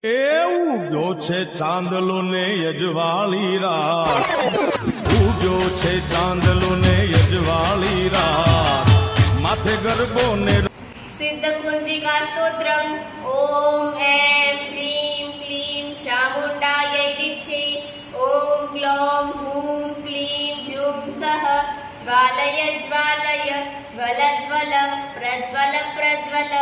ઉગ્યો છે ચાંદલો ને યજવાળી રાત, ઉગ્યો છે ચાંદલો ને યજવાળી રાત, માથે ગરબો ને सिद्ध कुंजिका स्तोत्रम। ओम ऐं ह्रीं क्लीं चामुण्डायै विद्महे, ओम ग्लौं हूं क्लीं जूं सः ज्वालय ज्वालय ज्वल ज्वल प्रज्वल प्रज्वल।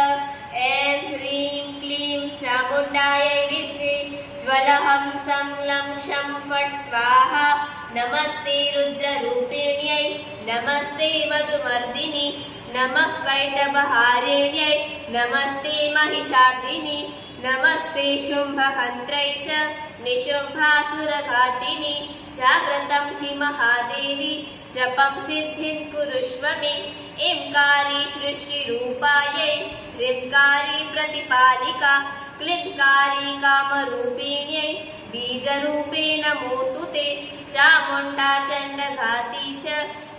ऐं ह्रीं क्लीं चामुण्डायै विद्महे, ज्वलहं सं लं शं फट् स्वाहा। नमस्ते रुद्ररूपिण्यै, नमस्ते मधुमर्दिनि, नमः कैटभहारिण्यै, नमस्ते महिषार्दिनि, नमस्ते शुम्भहन्त्रै च निशुम्भासुरघातिनि। जाग्रतं हि महादेवी जपं सिद्धिं कुरुष्व मे। ऐंकारी सृष्टिरूपायै, ह्रींकारी प्रतिपालिका, क्लींकारी कामरूपिण्यै, बीजरूपे नमोऽस्तुते। चामुण्डा चण्डघाती च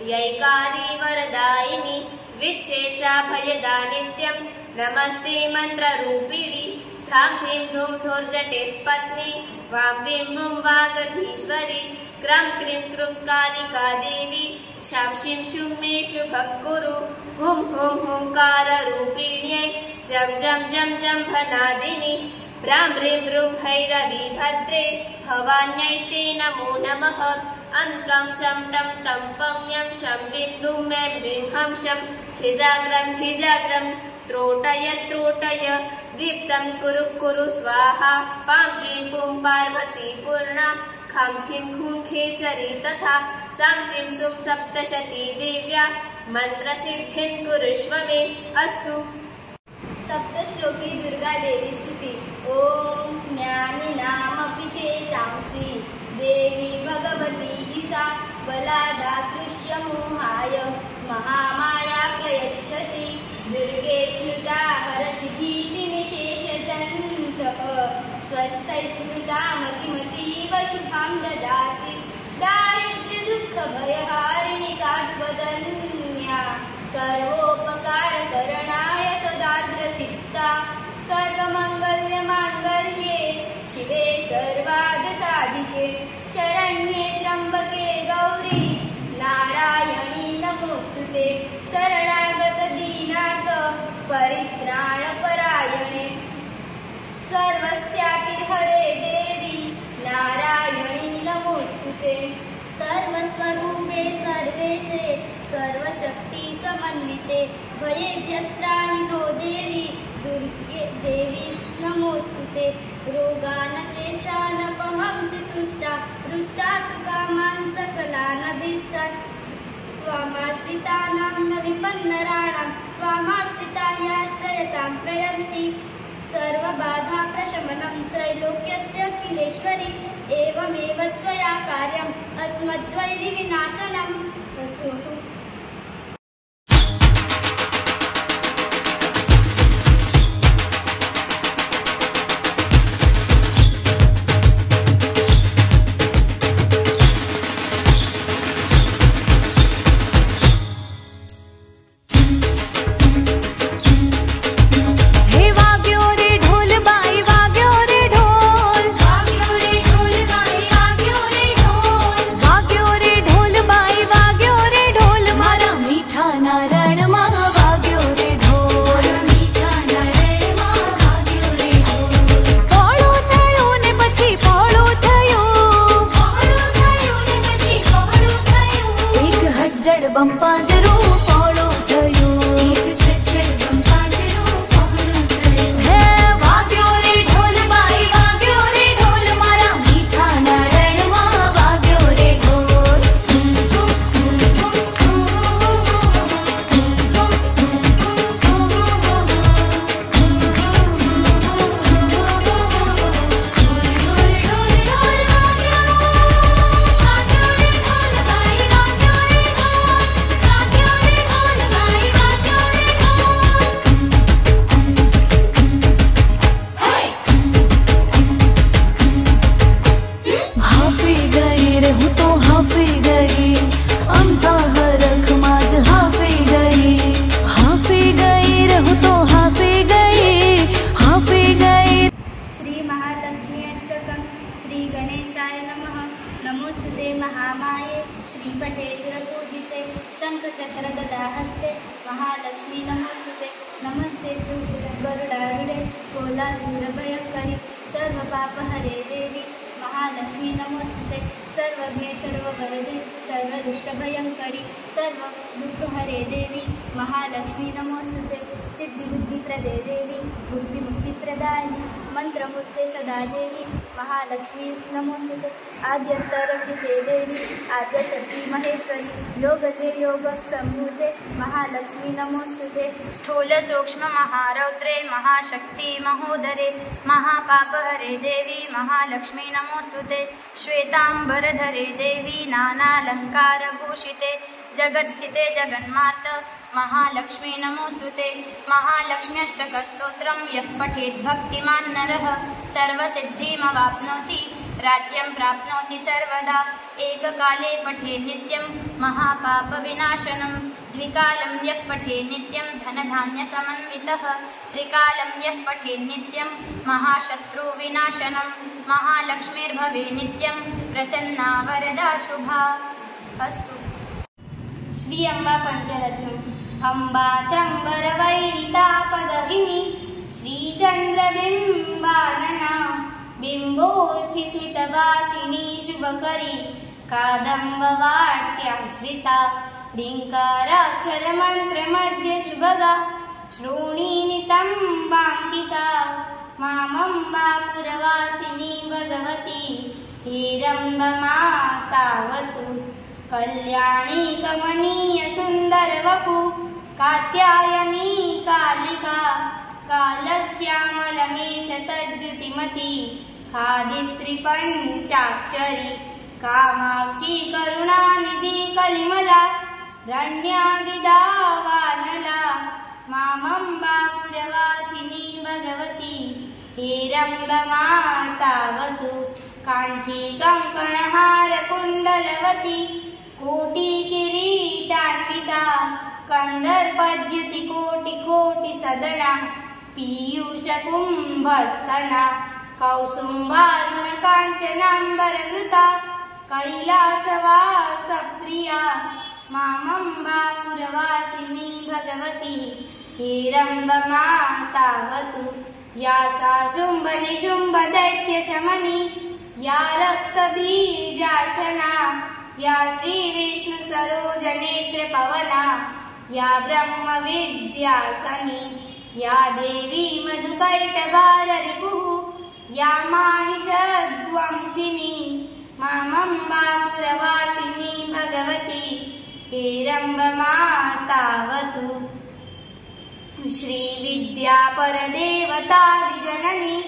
यैकारी वरदायिनी, विच्छेचा भयदा नित्यं, नमस्ते मन्त्ररूपिणी। ध्रां ह्रीं ध्रूं धूर्जटेः पत्नी, वां वीं वुं वागधीश्वरी, क्रं क्रीं क्रूं कालिका देवी, शां शीं शूं मे शुभं कुरु। हुं हुं हुंकाररूपिण्यै, जं जं जं जम्भनादिनि, भ्रां ह्रीं ह्रूं भैरवीभद्रे, भवान्यै ते नमो नमः। अंकं चं टं तं पं यं शं वीं दुं ऐं ह्रीं हं शं धिजाग्रं त्रोटय त्रोटय। दीप्तं कुरु कुरु स्वाहा, पां क्लीं पुं पार्वती पूर्णा, खं खीं खूं खेचरी तथा। सां सीं सुं सप्तशती देव्या, मन्त्रसिद्धिं कुरुष्व मे। अस्तु। सप्तश्लोकी दुर्गा देवी स्तुति। ओम ज्ञानिनामपि चेतांसि देवी भगवती हि सा, बलादाकृष्यमोहाय महामाया प्रयच्छति। दुर्गे स्मृता हरति भीतिनिशेषजन्तः, स्वस्थै स्मृता मतिमतीव शुभां ददाति। दारिद्र्यदुःखभयहारिणि कात्वदन्या, सर्वोपकारकरणाय सदार्द्रचित्ता। सर्वमङ्गल्यमाङ्गल्ये शिवे सर्वार्थसाधिके, शरण्ये त्र्यम्बके गौरी नारायणी नमोस्तुते। शरणागतदीनार्थ परित्राणपरायणे, सर्वस्यातिर्हरे देवी नारायणी नमोस्तुते। सर्वस्वरूपे सर्वेशे सर्वशक्ति समन्विते, भयेभ्यस्त्राहि नो देवी दुर्गे देवी नमोस्तुते। रोगानशेषानपहंसि तुष्टा, हृष्टा तु कामान् सकलानभीष्टान्। त्वामाश्रितानां न विपन्नराणां, त्वामाश्रिता ह्याश्रयतां प्रयन्ति। सर्वबाधाप्रशमनं त्रैलोक्यस्य अखिलेश्वरी, एवमेव त्वया कार्यम् अस्मद्वैरिविनाशनम्। अस्तु। वाग्यो रे ढोल महालक्ष्मी अष्टकं श्रीगणेशाय नमः। नमोस्तुते महामाये श्रीपटे सुरपूजिते शङ्खचक्रगदाहस्ते महालक्ष्मी नमोस्तुते। नमस्तेस्तु गरुडारूढे कोलासूरभयङ्करि सर्वपापहरे देवी महालक्ष्मी नमोस्तुते। सर्वज्ञे सर्ववरदे सर्वदुष्टभयङ्करि सर्वदुःखहरे देवी महालक्ष्मी नमोस्तुते। सिद्धिबुद्धिप्रदे देवी बुद्धिमुक्तिप्रदायिनी मंत्रमूर्ते सदा देवी महालक्ष्मी नमोस्तुते। आद्यन्तरहिते देवी आद्यशक्ति महेश्वरी योगजे योगसम्भूते महालक्ष्मी नमोस्तुते। स्थूल सूक्ष्म महारौद्रे महाशक्ति महोदरे महापापहरे देवी महालक्ष्मी नमोस्तुते। श्वेतांबरधरे देवी नानालंकारभूषिते जगत्स्थिते जगन्मात महालक्ष्मी नमोस्तुते। महालक्ष्म्यष्टकस्तोत्रं यः पठेत् भक्तिमान् नरः सर्वसिद्धिमवाप्नोति राज्यं प्राप्नोति सर्वदा। एककाले पठे नित्यं महापापविनाशनं द्विकालं यः पठे नित्यं धनधान्यसमन्वितः त्रिकालं यः पठे नित्यं महाशत्रुविनाशनं महालक्ष्मीर्भवे नित्यं प्रसन्ना वरदा शुभा। अस्तु। श्री अंबा पंचरत्नम् अंबा शंबरवैरितापदहिनी श्रीचन्द्रबिम्बानना बिम्बोष्ठिस्मितवासिनी शुभकरी कादम्बवाट्याश्रिता ह्रीङ्काराक्षरमन्त्रमध्य शुभगा श्रोणीनितम्बाङ्किता मामम्बापुरवासिनी भगवती हेरम्बमातावतु। कल्याणी कमनीय सुंदर वपु कात्यायनी कालिका कालश्यामलमेघतद्युतिमती खादित्री पंचाक्षरी कामाक्षी करुणानिधि कलिमला रण्यादिदावानला मामम्बापुरवासिनी भगवती हेरम्बमातावतु। काञ्ची कङ्कणहार कुण्डलवती कोटिकिरीटान्विता कन्दर्पद्युतिकोटिकोटिसदना पीयूषकुम्भस्तना कौसुम्बारुणकाञ्चनाम्बरवृता कैलासवासप्रिया मामम्बापुरवासिनी भगवती हेरम्बमातावतु। या सा शुम्भनिशुम्भदैत्यशमनी या रक्तबीजासना या श्रीविष्णुसरोजनेत्रपवना या ब्रह्मविद्यासनी या देवी मधुकैटभाररिपुः या माहिषध्वंसिनी मामम्बापुरवासिनी भगवती हेरम्बमातावतु। श्रीविद्यापरदेवतादिजननी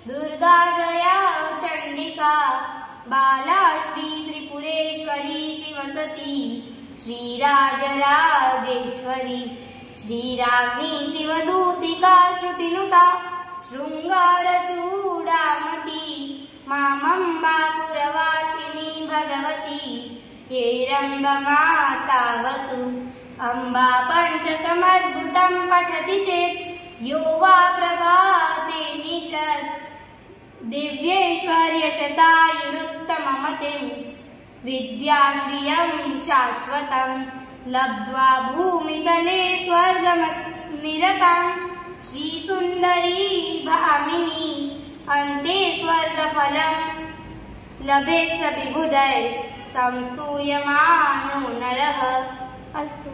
दुर्गा जया चण्डिका बाला श्रीत्रिपुरेश्वरी शिवसती श्रीराजराजेश्वरी श्रीराज्ञी शिवदूतिका श्रुतिनुता शृङ्गारचूडामती मामम्बापुरवासिनी भगवती हेरम्बमातावतु। अम्बा पञ्चकमद्भुतं पठति चेत् यो वा प्रभाते निशत् दिव्यैश्वर्यशतायुरुत्तममतिं विद्याश्रियं शाश्वतं लब्ध्वा भूमितले स्वर्गनिरतां श्रीसुन्दरी भामिनी अन्ते स्वर्गफलं लभेत् स विबुधैः संस्तूयमानो नरः। अस्तु।